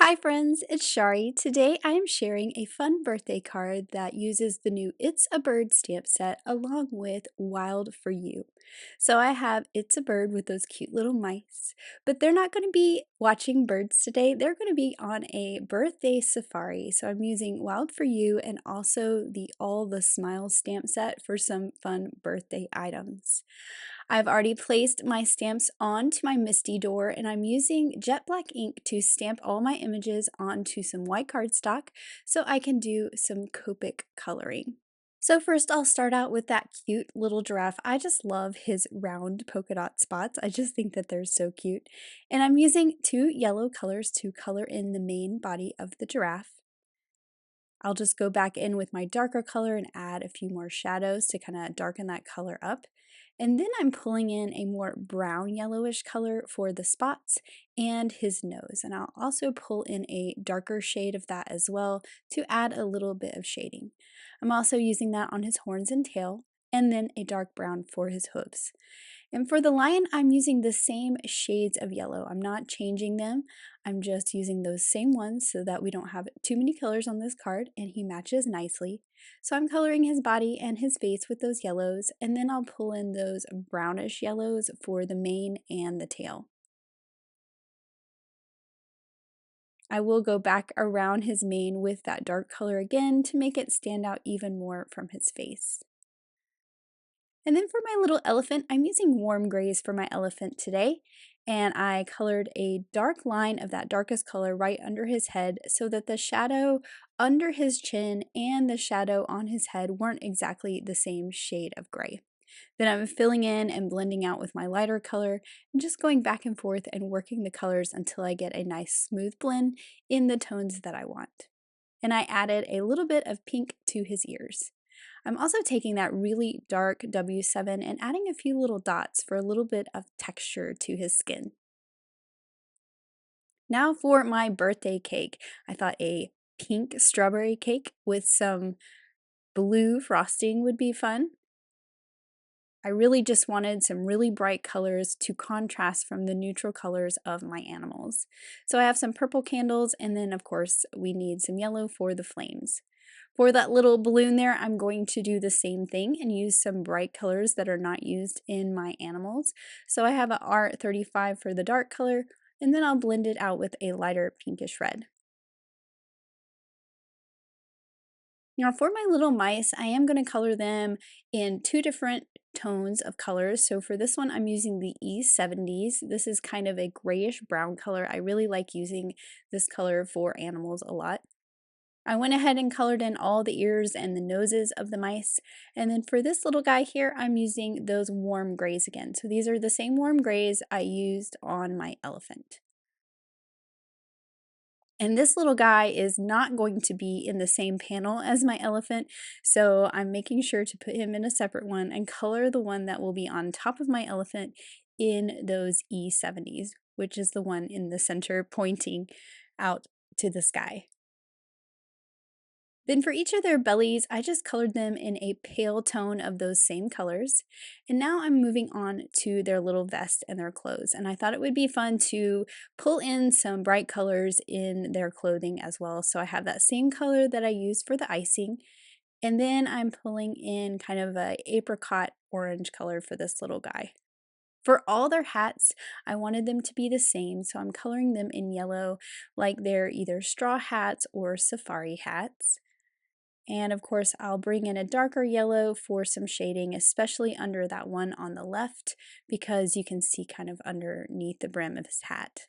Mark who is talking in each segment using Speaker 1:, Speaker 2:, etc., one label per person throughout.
Speaker 1: Hi friends, it's Chari. Today I am sharing a fun birthday card that uses the new It's a Bird stamp set along with Wild for You. So I have It's a Bird with those cute little mice, but they're not going to be watching birds today. They're going to be on a birthday safari. So I'm using Wild for You and also the All the Smiles stamp set for some fun birthday items. I've already placed my stamps onto my Misty door and I'm using jet black ink to stamp all my images onto some white cardstock so I can do some Copic coloring. So first I'll start out with that cute little giraffe. I just love his round polka dot spots. I just think that they're so cute. And I'm using two yellow colors to color in the main body of the giraffe. I'll just go back in with my darker color and add a few more shadows to kind of darken that color up. And then I'm pulling in a more brown yellowish color for the spots and his nose. And I'll also pull in a darker shade of that as well to add a little bit of shading. I'm also using that on his horns and tail, and then a dark brown for his hooves. And for the lion, I'm using the same shades of yellow. I'm not changing them. I'm just using those same ones so that we don't have too many colors on this card and he matches nicely. So I'm coloring his body and his face with those yellows, and then I'll pull in those brownish yellows for the mane and the tail. I will go back around his mane with that dark color again to make it stand out even more from his face. And then for my little elephant, I'm using warm grays for my elephant today. And I colored a dark line of that darkest color right under his head so that the shadow under his chin and the shadow on his head weren't exactly the same shade of gray. Then I'm filling in and blending out with my lighter color and just going back and forth and working the colors until I get a nice smooth blend in the tones that I want. And I added a little bit of pink to his ears. I'm also taking that really dark W7 and adding a few little dots for a little bit of texture to his skin. Now for my birthday cake. I thought a pink strawberry cake with some blue frosting would be fun. I really just wanted some really bright colors to contrast from the neutral colors of my animals. So I have some purple candles, and then of course we need some yellow for the flames. For that little balloon there, I'm going to do the same thing and use some bright colors that are not used in my animals. So I have an R35 for the dark color, and then I'll blend it out with a lighter pinkish red. Now for my little mice, I am going to color them in two different tones of colors. So for this one, I'm using the E70s. This is kind of a grayish brown color. I really like using this color for animals a lot. I went ahead and colored in all the ears and the noses of the mice. And then for this little guy here, I'm using those warm grays again. So these are the same warm grays I used on my elephant. And this little guy is not going to be in the same panel as my elephant, so I'm making sure to put him in a separate one and color the one that will be on top of my elephant in those E70s, which is the one in the center pointing out to the sky. Then for each of their bellies, I just colored them in a pale tone of those same colors. And now I'm moving on to their little vest and their clothes. And I thought it would be fun to pull in some bright colors in their clothing as well. So I have that same color that I used for the icing. And then I'm pulling in kind of a apricot orange color for this little guy. For all their hats, I wanted them to be the same, so I'm coloring them in yellow like they're either straw hats or safari hats. And of course, I'll bring in a darker yellow for some shading, especially under that one on the left, because you can see kind of underneath the brim of his hat.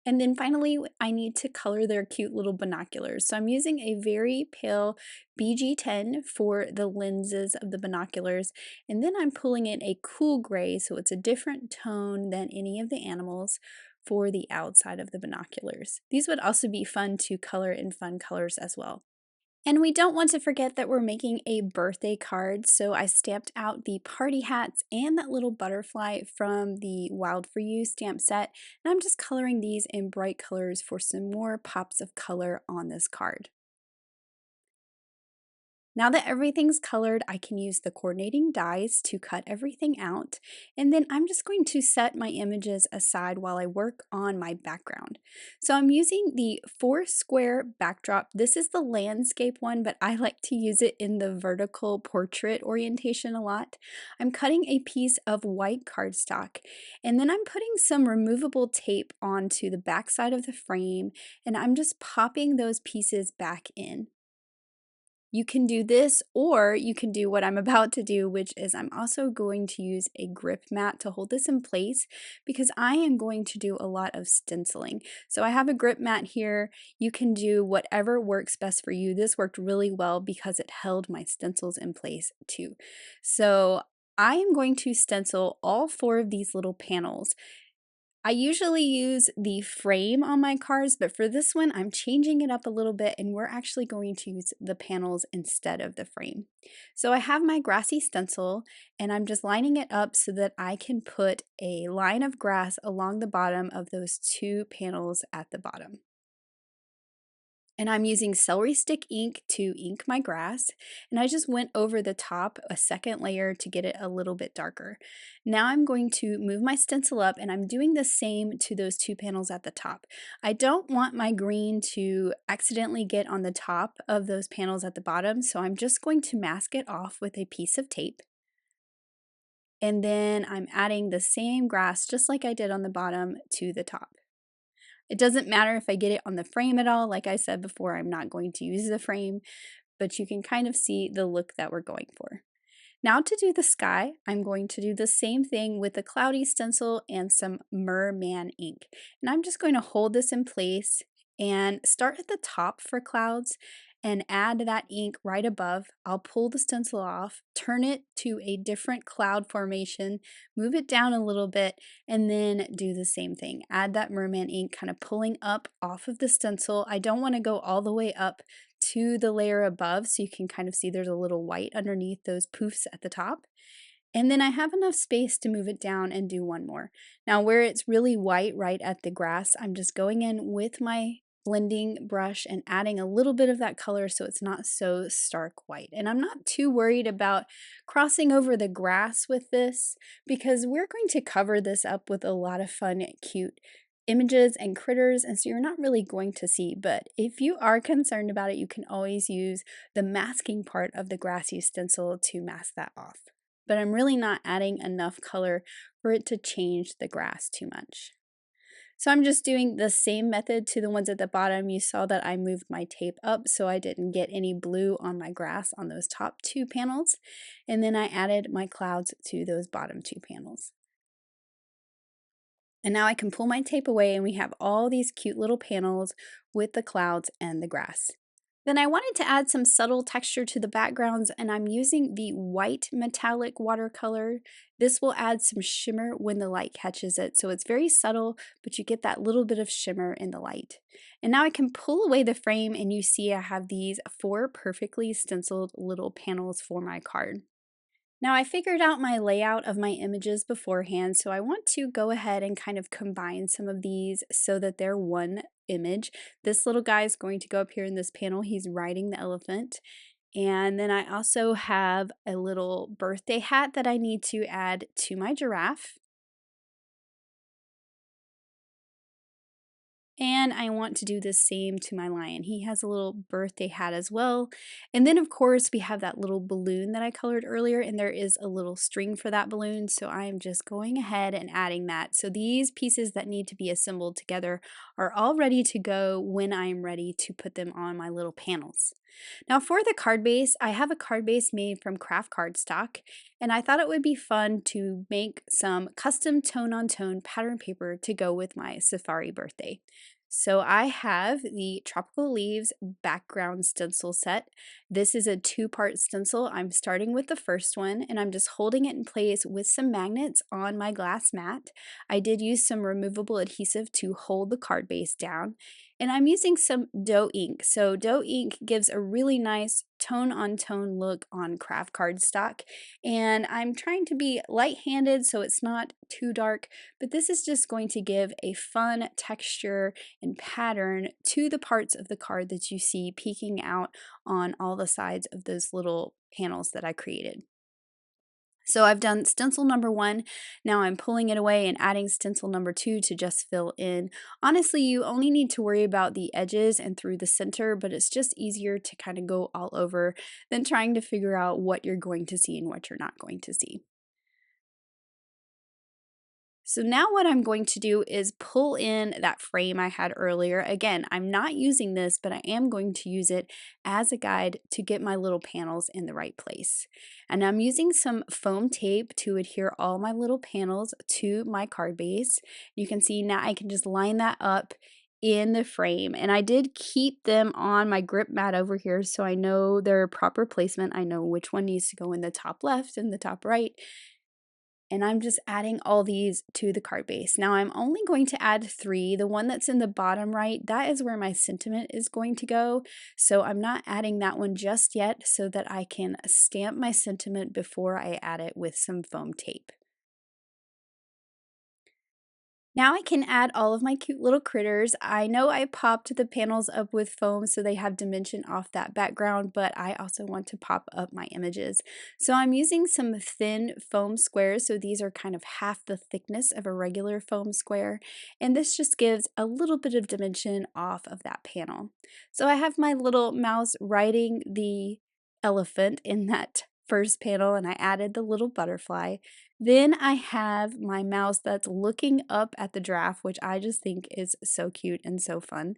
Speaker 1: And then finally, I need to color their cute little binoculars. So I'm using a very pale BG10 for the lenses of the binoculars. And then I'm pulling in a cool gray, so it's a different tone than any of the animals for the outside of the binoculars. These would also be fun to color in fun colors as well. And we don't want to forget that we're making a birthday card, so I stamped out the party hats and that little butterfly from the Wild For You stamp set, and I'm just coloring these in bright colors for some more pops of color on this card. Now that everything's colored, I can use the coordinating dies to cut everything out, and then I'm just going to set my images aside while I work on my background. So I'm using the Foursquare backdrop. This is the landscape one, but I like to use it in the vertical portrait orientation a lot. I'm cutting a piece of white cardstock, and then I'm putting some removable tape onto the back side of the frame, and I'm just popping those pieces back in. You can do this, or you can do what I'm about to do, which is I'm also going to use a grip mat to hold this in place because I am going to do a lot of stenciling. So I have a grip mat here. You can do whatever works best for you. This worked really well because it held my stencils in place too. So I am going to stencil all 4 of these little panels. I usually use the frame on my cards, but for this one, I'm changing it up a little bit and we're actually going to use the panels instead of the frame. So I have my grassy stencil and I'm just lining it up so that I can put a line of grass along the bottom of those 2 panels at the bottom. And I'm using celery stick ink to ink my grass, and I just went over the top a second layer to get it a little bit darker. Now I'm going to move my stencil up, and I'm doing the same to those 2 panels at the top. I don't want my green to accidentally get on the top of those panels at the bottom, so I'm just going to mask it off with a piece of tape. And then I'm adding the same grass, just like I did on the bottom, to the top. It doesn't matter if I get it on the frame at all. Like I said before, I'm not going to use the frame, but you can kind of see the look that we're going for. Now to do the sky, I'm going to do the same thing with a cloudy stencil and some merman ink. And I'm just going to hold this in place and start at the top for clouds and add that ink right above. I'll pull the stencil off, turn it to a different cloud formation, move it down a little bit, and then do the same thing. Add that merman ink kind of pulling up off of the stencil. I don't want to go all the way up to the layer above so you can kind of see there's a little white underneath those poofs at the top. And then I have enough space to move it down and do one more. Now where it's really white right at the grass, I'm just going in with my blending brush and adding a little bit of that color so it's not so stark white. And I'm not too worried about crossing over the grass with this because we're going to cover this up with a lot of fun, cute images and critters, and so you're not really going to see. But if you are concerned about it, you can always use the masking part of the grassy stencil to mask that off. But I'm really not adding enough color for it to change the grass too much. So I'm just doing the same method to the ones at the bottom. You saw that I moved my tape up so I didn't get any blue on my grass on those top 2 panels. And then I added my clouds to those bottom 2 panels. And now I can pull my tape away and we have all these cute little panels with the clouds and the grass. Then I wanted to add some subtle texture to the backgrounds and I'm using the white metallic watercolor. This will add some shimmer when the light catches it. So it's very subtle, but you get that little bit of shimmer in the light. And now I can pull away the frame and you see I have these 4 perfectly stenciled little panels for my card. Now I figured out my layout of my images beforehand, so I want to go ahead and kind of combine some of these so that they're one image. This little guy is going to go up here in this panel. He's riding the elephant. And then I also have a little birthday hat that I need to add to my giraffe. And I want to do the same to my lion. He has a little birthday hat as well. And then of course we have that little balloon that I colored earlier and there is a little string for that balloon. So I'm just going ahead and adding that. So these pieces that need to be assembled together are all ready to go when I'm ready to put them on my little panels. Now for the card base, I have a card base made from kraft cardstock and I thought it would be fun to make some custom tone-on-tone pattern paper to go with my safari birthday. So I have the Tropical Leaves background stencil set. This is a 2-part stencil. I'm starting with the first one and I'm just holding it in place with some magnets on my glass mat. I did use some removable adhesive to hold the card base down. And I'm using some dough ink. So dough ink gives a really nice tone on tone look on craft cardstock. And I'm trying to be light-handed so it's not too dark, but this is just going to give a fun texture and pattern to the parts of the card that you see peeking out on all the sides of those little panels that I created. So I've done stencil number 1, now I'm pulling it away and adding stencil number 2 to just fill in. Honestly, you only need to worry about the edges and through the center, but it's just easier to kind of go all over than trying to figure out what you're going to see and what you're not going to see. So now what I'm going to do is pull in that frame I had earlier. Again, I'm not using this, but I am going to use it as a guide to get my little panels in the right place. And I'm using some foam tape to adhere all my little panels to my card base. You can see now I can just line that up in the frame, and I did keep them on my grip mat over here so I know their proper placement. I know which one needs to go in the top left and the top right, and I'm just adding all these to the card base. Now I'm only going to add 3. The one that's in the bottom right, that is where my sentiment is going to go. So I'm not adding that one just yet so that I can stamp my sentiment before I add it with some foam tape. Now I can add all of my cute little critters. I know I popped the panels up with foam so they have dimension off that background, but I also want to pop up my images. So I'm using some thin foam squares, so these are kind of half the thickness of a regular foam square, and this just gives a little bit of dimension off of that panel. So I have my little mouse riding the elephant in that first panel, and I added the little butterfly. Then I have my mouse that's looking up at the giraffe, which I just think is so cute and so fun.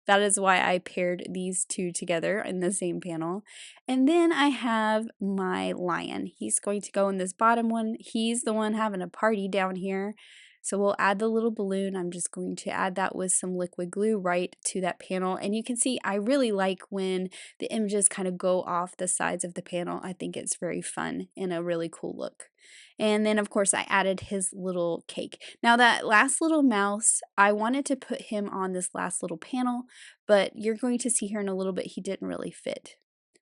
Speaker 1: That is why I paired these two together in the same panel. And then I have my lion. He's going to go in this bottom one. He's the one having a party down here. So we'll add the little balloon. I'm just going to add that with some liquid glue right to that panel. And you can see I really like when the images kind of go off the sides of the panel. I think it's very fun and a really cool look. And then, of course, I added his little cake. Now, that last little mouse, I wanted to put him on this last little panel, but you're going to see here in a little bit he didn't really fit.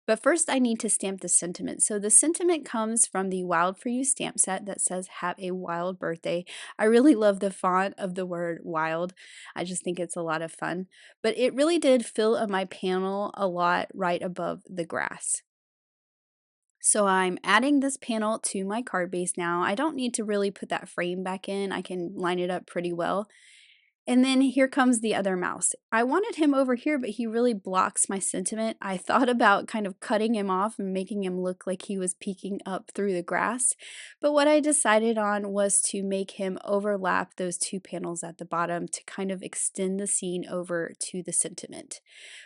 Speaker 1: But first I need to stamp the sentiment. So the sentiment comes from the Wild For You stamp set that says have a wild birthday. I really love the font of the word wild. I just think it's a lot of fun. But it really did fill up my panel a lot right above the grass. So I'm adding this panel to my card base now. I don't need to really put that frame back in. I can line it up pretty well. And then here comes the other mouse. I wanted him over here, but he really blocks my sentiment. I thought about kind of cutting him off and making him look like he was peeking up through the grass. But what I decided on was to make him overlap those 2 panels at the bottom to kind of extend the scene over to the sentiment.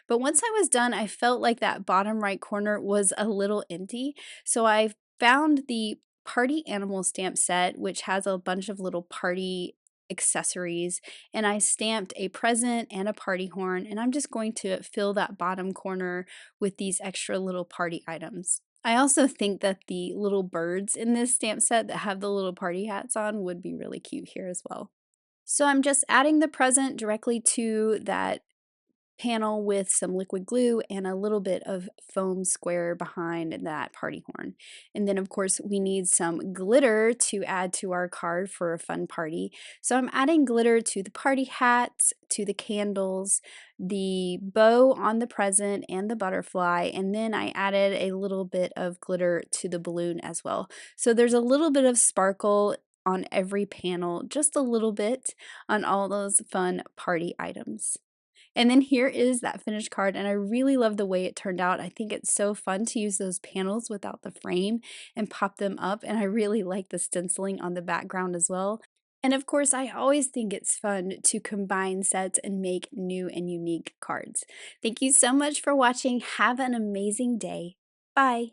Speaker 1: But once I was done, I felt like that bottom right corner was a little empty. So I found the Party Animal stamp set, which has a bunch of little party accessories, and I stamped a present and a party horn, and I'm just going to fill that bottom corner with these extra little party items. I also think that the little birds in this stamp set that have the little party hats on would be really cute here as well. So I'm just adding the present directly to that panel with some liquid glue and a little bit of foam square behind that party horn. And then of course we need some glitter to add to our card for a fun party. So I'm adding glitter to the party hats, to the candles, the bow on the present and the butterfly, and then I added a little bit of glitter to the balloon as well. So there's a little bit of sparkle on every panel, just a little bit on all those fun party items. And then here is that finished card, and I really love the way it turned out. I think it's so fun to use those panels without the frame and pop them up, and I really like the stenciling on the background as well. And of course, I always think it's fun to combine sets and make new and unique cards. Thank you so much for watching. Have an amazing day. Bye!